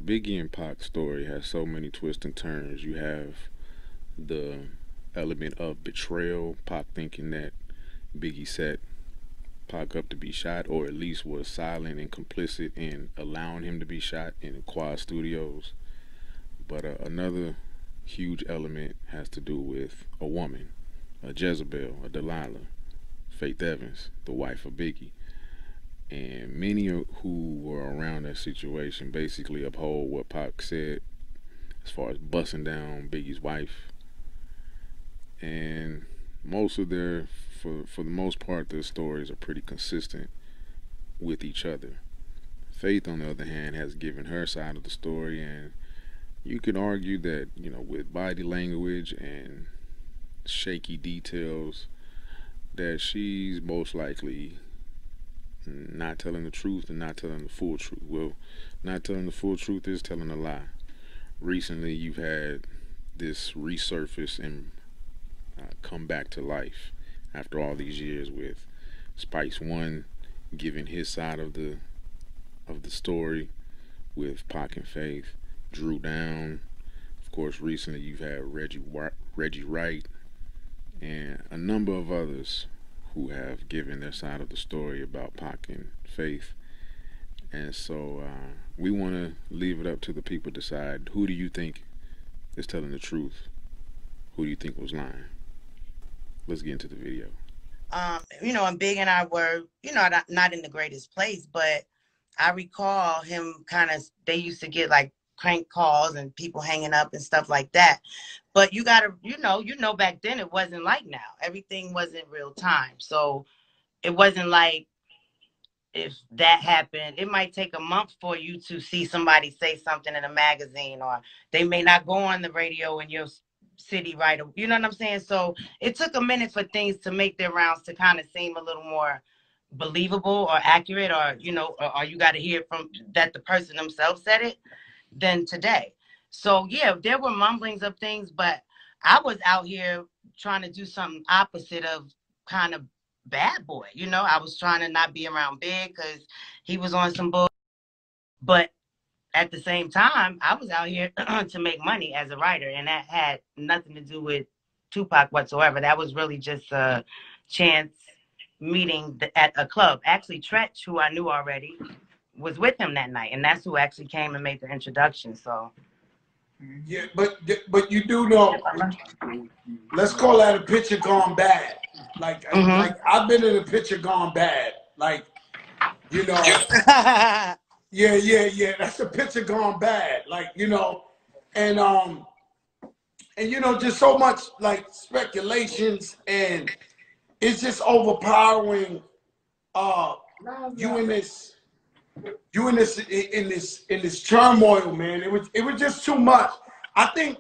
Biggie and Pac story has so many twists and turns. You have the element of betrayal, Pac thinking that Biggie set Pac up to be shot, or at least was silent and complicit in allowing him to be shot in Quad Studios. But another huge element has to do with a woman, a Jezebel, a Delilah, Faith Evans, the wife of Biggie. And many who were around that situation basically uphold what Pac said as far as busting down Biggie's wife. And most of their, for the most part, their stories are pretty consistent with each other. Faith, on the other hand, has given her side of the story, and you could argue that, with body language and shaky details, that she's most likely not telling the truth and not telling the full truth. Well, not telling the full truth is telling a lie. Recently, you've had this resurface and come back to life after all these years with Spice One giving his side of the story with Pac and Faith, Drew Down. Of course, recently you've had Reggie Wright, and a number of others who have given their side of the story about Pac and Faith. And so we want to leave it up to the people to decide, who do you think is telling the truth? Who do you think was lying? Let's get into the video. And Big and I were, not in the greatest place, but I recall him they used to get like crank calls and people hanging up and stuff like that. But you gotta, back then it wasn't like now. Everything wasn't real time. So it wasn't like, if that happened, it might take a month for you to see somebody say something in a magazine, or they may not go on the radio in your city, right? You know what I'm saying? So it took a minute for things to make their rounds to kind of seem a little more believable or accurate, or or you got to hear from that the person themselves said it, than today. So yeah, there were mumblings of things, but I was out here trying to do something opposite of kind of bad boy. I was trying to not be around Big because he was on some bull. But at the same time, I was out here to make money as a writer, and that had nothing to do with Tupac whatsoever. That was really just a chance meeting at a club. Actually, Tretch, who I knew already, was with him that night, and that's who actually came and made the introduction. So yeah, but you do know, let's call that a picture gone bad. Like I've been in a picture gone bad. Like, yeah, that's a picture gone bad. Like, and just so much like speculations, and it's just overpowering you in this turmoil, man. It was just too much. I think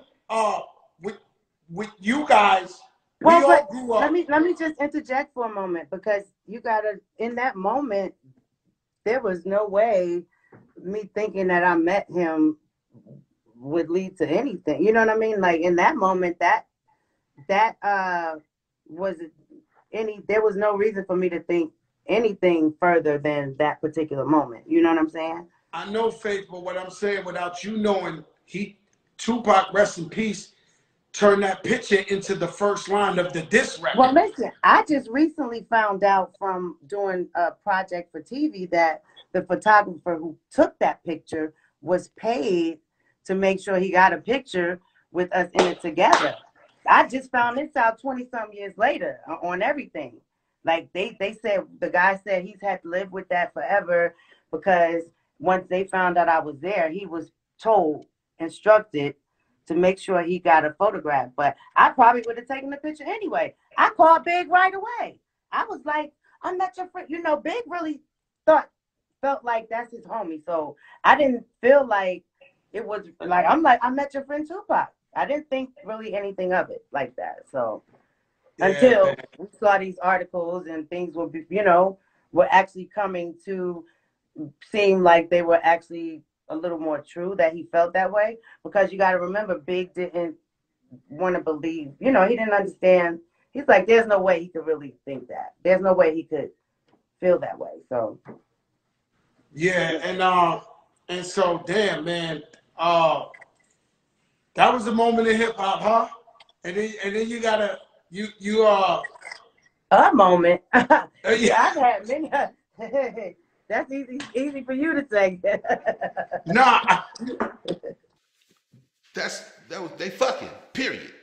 with you guys, we all grew up. Let me just interject for a moment, because you gotta, in that moment, there was no way me thinking that I met him would lead to anything. You know what I mean? Like, in that moment, that was there was no reason for me to think anything further than that particular moment. You know what I'm saying? I know, Faith, but what I'm saying, without you knowing, Tupac, rest in peace, turned that picture into the first line of the diss record. Well, listen, I just recently found out from doing a project for TV that the photographer who took that picture was paid to make sure he got a picture with us in it together. I just found this out 20-some years later on everything. Like, they said, the guy said he's had to live with that forever, because once they found out I was there, he was instructed to make sure he got a photograph. But I probably would have taken the picture anyway. I called Big right away. I was like, I met your friend. Big really felt like that's his homie. So I didn't feel like it was like, I'm like, I met your friend Tupac. I didn't think really anything of it like that. So until we saw these articles and things were actually coming to seem like they were actually a little more true, that he felt that way. Because you got to remember, Big didn't want to believe, he didn't understand. He's like, there's no way he could really think that. There's no way he could feel that way. So yeah, and And so, damn, man, that was the moment in hip hop, huh? And then you gotta A moment. yeah. Yeah, I've had many. That's easy for you to say. Nah, They fucking, period.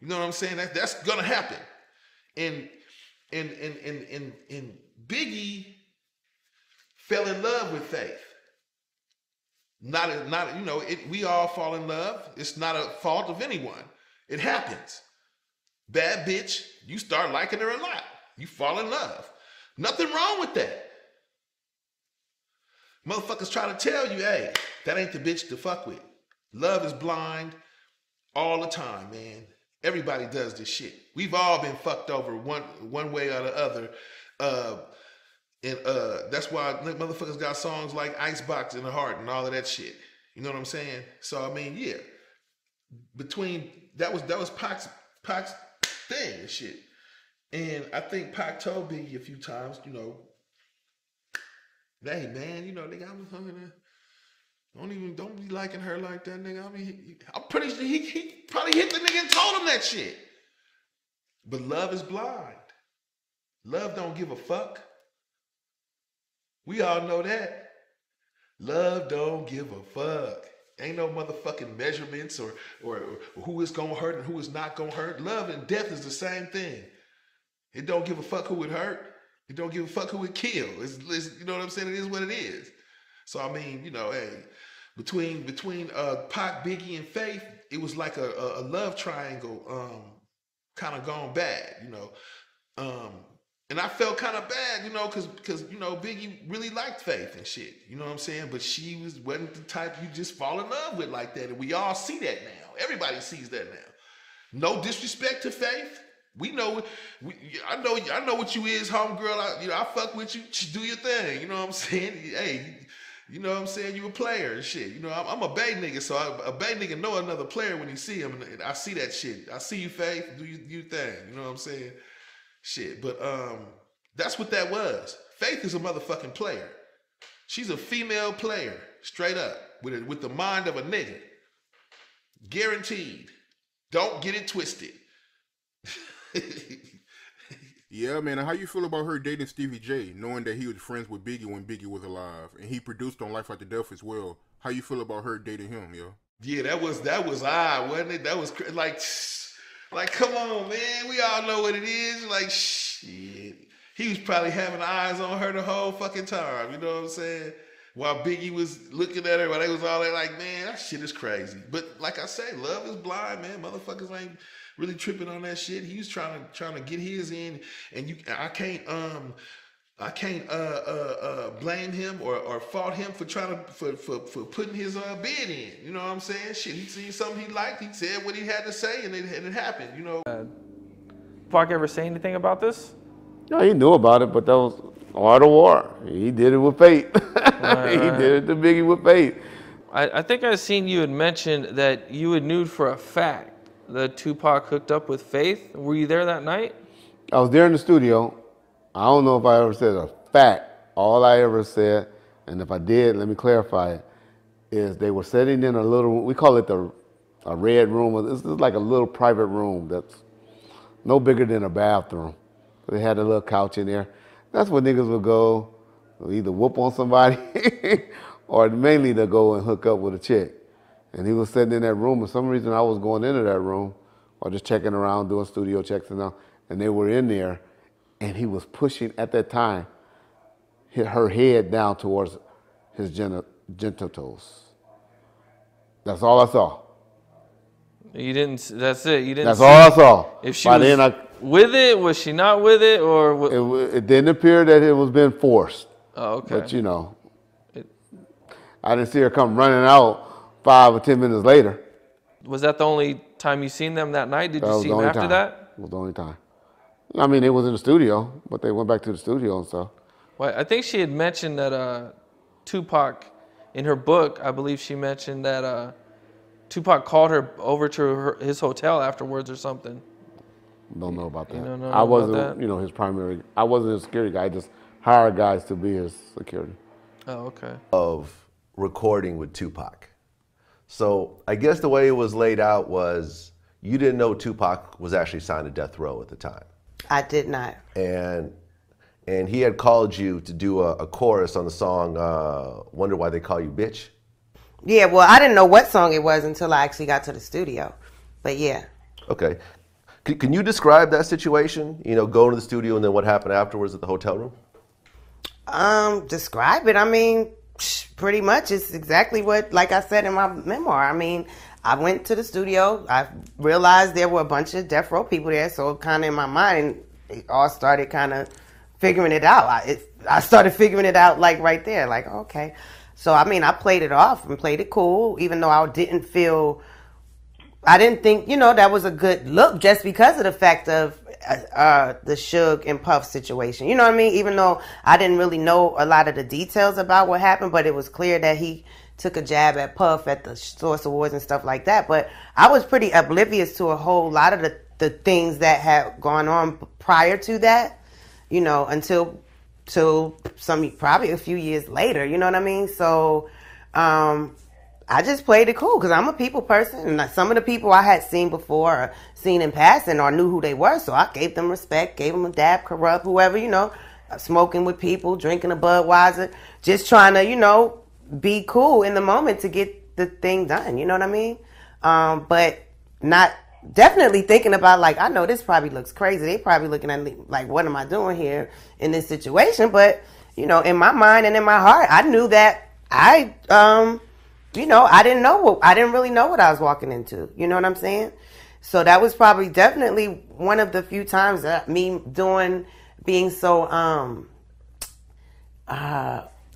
You know what I'm saying? That's gonna happen. And and Biggie fell in love with Faith. Not you know, we all fall in love. It's not a fault of anyone. It happens. Bad bitch, you start liking her a lot. You fall in love. Nothing wrong with that. Motherfuckers try to tell you, hey, that ain't the bitch to fuck with. Love is blind all the time, man. Everybody does this shit. We've all been fucked over one way or the other. And that's why motherfuckers got songs like Icebox in the Heart and all of that shit. You know what I'm saying? So I mean, yeah. Between that was Pac's thing and shit. And I think Pac told Biggie a few times, you know, hey man, you know, nigga, don't be liking her like that, nigga. I'm pretty sure he probably hit the nigga and told him that shit. But love is blind. Love don't give a fuck. We all know that. Love don't give a fuck. Ain't no motherfucking measurements or who is gonna hurt and who is not gonna hurt. Love and death is the same thing. It don't give a fuck who it hurt. It don't give a fuck who it kill. It's, you know what I'm saying? It is what it is. So I mean, you know, hey, between Pac, Biggie, and Faith, it was like a love triangle, kind of gone bad, you know. And I felt kind of bad, you know, because you know Biggie really liked Faith and shit, you know what I'm saying? But she wasn't the type you just fall in love with like that, and we all see that now. Everybody sees that now. No disrespect to Faith. We know, I know what you is, homegirl. I fuck with you. Do your thing. You know what I'm saying? Hey, you know what I'm saying? You a player and shit. You know, I'm a Bay nigga, so a Bay nigga know another player when he see him. And I see that shit. I see you, Faith. Do your thing. You know what I'm saying? Shit. But that's what that was. Faith is a motherfucking player. She's a female player, straight up, with the mind of a nigga. Guaranteed. Don't get it twisted. Yeah, man. How you feel about her dating Stevie J, knowing that he was friends with Biggie when Biggie was alive, and he produced on Life After Death as well? How you feel about her dating him, yo? Yeah, that was odd, wasn't it? That was like, come on, man. We all know what it is. Like, shit. He was probably having eyes on her the whole fucking time. You know what I'm saying? While Biggie was looking at her, while they was all there like, man, that shit is crazy. But like I say, love is blind, man. Motherfuckers ain't really tripping on that shit. He was trying to get his in, and I can't blame him or fault him for trying to for putting his bid in. You know what I'm saying? Shit, he seen something he liked. He said what he had to say, and it happened. You know. Pac ever say anything about this? No, he knew about it, but that was art of war. He did it with Faith. He did it to Biggie with Faith. I think I seen you had mentioned that you had knew for a fact that Tupac hooked up with Faith. Were you there that night? I was there in the studio. I don't know if I ever said a fact. All I ever said, and if I did, let me clarify it, is they were sitting in a little, we call it a red room. It's like a little private room that's no bigger than a bathroom. They had a little couch in there. That's where niggas would go, either whoop on somebody or mainly to go and hook up with a chick. And he was sitting in that room. For some reason, I was going into that room or just checking around, doing studio checks and all. And they were in there, and he was pushing, at that time, her head down towards his genitals. That's all I saw. You didn't. That's it. You didn't. That's all I saw. If she was with it, was she not with it, or it didn't appear that it was being forced. Oh, okay. But you know, I didn't see her come running out 5 or 10 minutes later. Was that the only time you seen them that night? Did you see them after that? It was the only time. I mean, it was in the studio, but they went back to the studio and stuff. Well, I think she had mentioned that Tupac, in her book, I believe she mentioned that Tupac called her over to his hotel afterwards or something. Don't know about that. You don't know I wasn't, about that? you know, his primary. I wasn't a security guy. I just hired guys to be his security. Oh, okay. Of recording with Tupac. So I guess the way it was laid out was you didn't know Tupac was actually signed to Death Row at the time. I did not. And he had called you to do a chorus on the song Wonder Why They Call You Bitch. Yeah, well, I didn't know what song it was until I actually got to the studio. But yeah. Okay. Can you describe that situation? You know, going to the studio and then what happened afterwards at the hotel room? Describe it. I mean, pretty much it's exactly what, like I said in my memoir. I mean, I went to the studio. I realized there were a bunch of Death Row people there. So kind of in my mind, it all started kind of figuring it out. I started figuring it out like right there. Like, okay. So, I mean, I played it off and played it cool, even though I didn't think, you know, that was a good look just because of the fact of the Suge and Puff situation. You know what I mean? Even though I didn't really know a lot of the details about what happened, but it was clear that he took a jab at Puff at the Source Awards and stuff like that. But I was pretty oblivious to a whole lot of the things that had gone on prior to that, you know, until probably a few years later, you know what I mean? So I just played it cool because I'm a people person, and some of the people I had seen before or seen in passing or knew who they were, so I gave them respect, gave them a dab, Corrupt, whoever, you know, smoking with people, drinking a Budweiser, just trying to, you know, be cool in the moment to get the thing done, you know what I mean? But not definitely thinking about, like, I know this probably looks crazy. They probably looking at me like, what am I doing here in this situation? But, you know, in my mind and in my heart, I knew that you know, I didn't really know what I was walking into. You know what I'm saying? So that was probably definitely one of the few times that me being so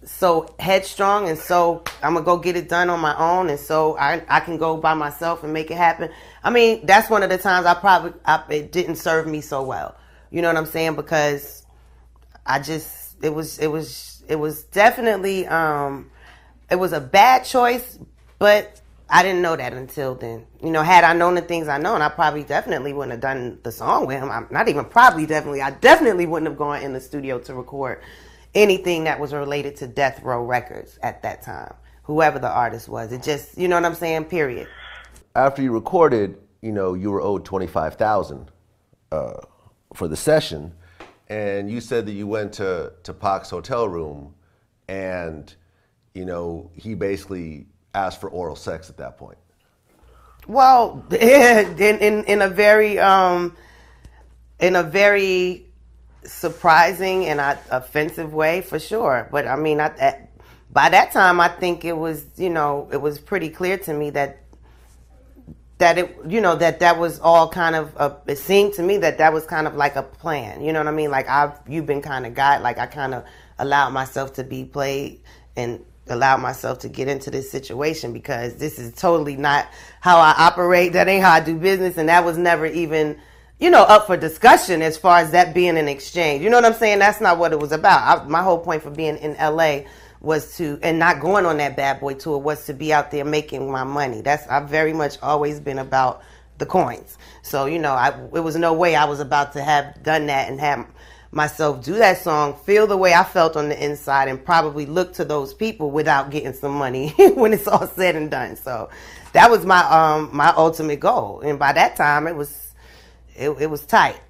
so headstrong and so I'm gonna go get it done on my own, and so I can go by myself and make it happen. I mean, that's one of the times it didn't serve me so well. You know what I'm saying? Because it was definitely it was a bad choice, but I didn't know that until then. You know, had I known the things I know, I probably definitely wouldn't have done the song with him. I definitely wouldn't have gone in the studio to record anything that was related to Death Row Records at that time, whoever the artist was. It just, you know what I'm saying, period. After you recorded, you know, you were owed $25,000 for the session, and you said that you went to Pac's hotel room and, you know, he basically asked for oral sex at that point. Well, in a very surprising and offensive way, for sure. But I mean, by that time, I think it was, you know, it was pretty clear to me that it, you know, that was all kind of it seemed to me that was kind of like a plan. You know what I mean? Like you've been kind of guided. Like I kind of allowed myself to be played and allowed myself to get into this situation because this is totally not how I operate. That ain't how I do business, and that was never even, you know, up for discussion as far as that being an exchange. You know what I'm saying? That's not what it was about. My whole point for being in LA was and not going on that bad boy tour was to be out there making my money. I've very much always been about the coins. So, you know, it was no way I was about to have done that and have myself do that song, feel the way I felt on the inside, and probably look to those people without getting some money when it's all said and done. So that was my ultimate goal. And by that time, it was tight.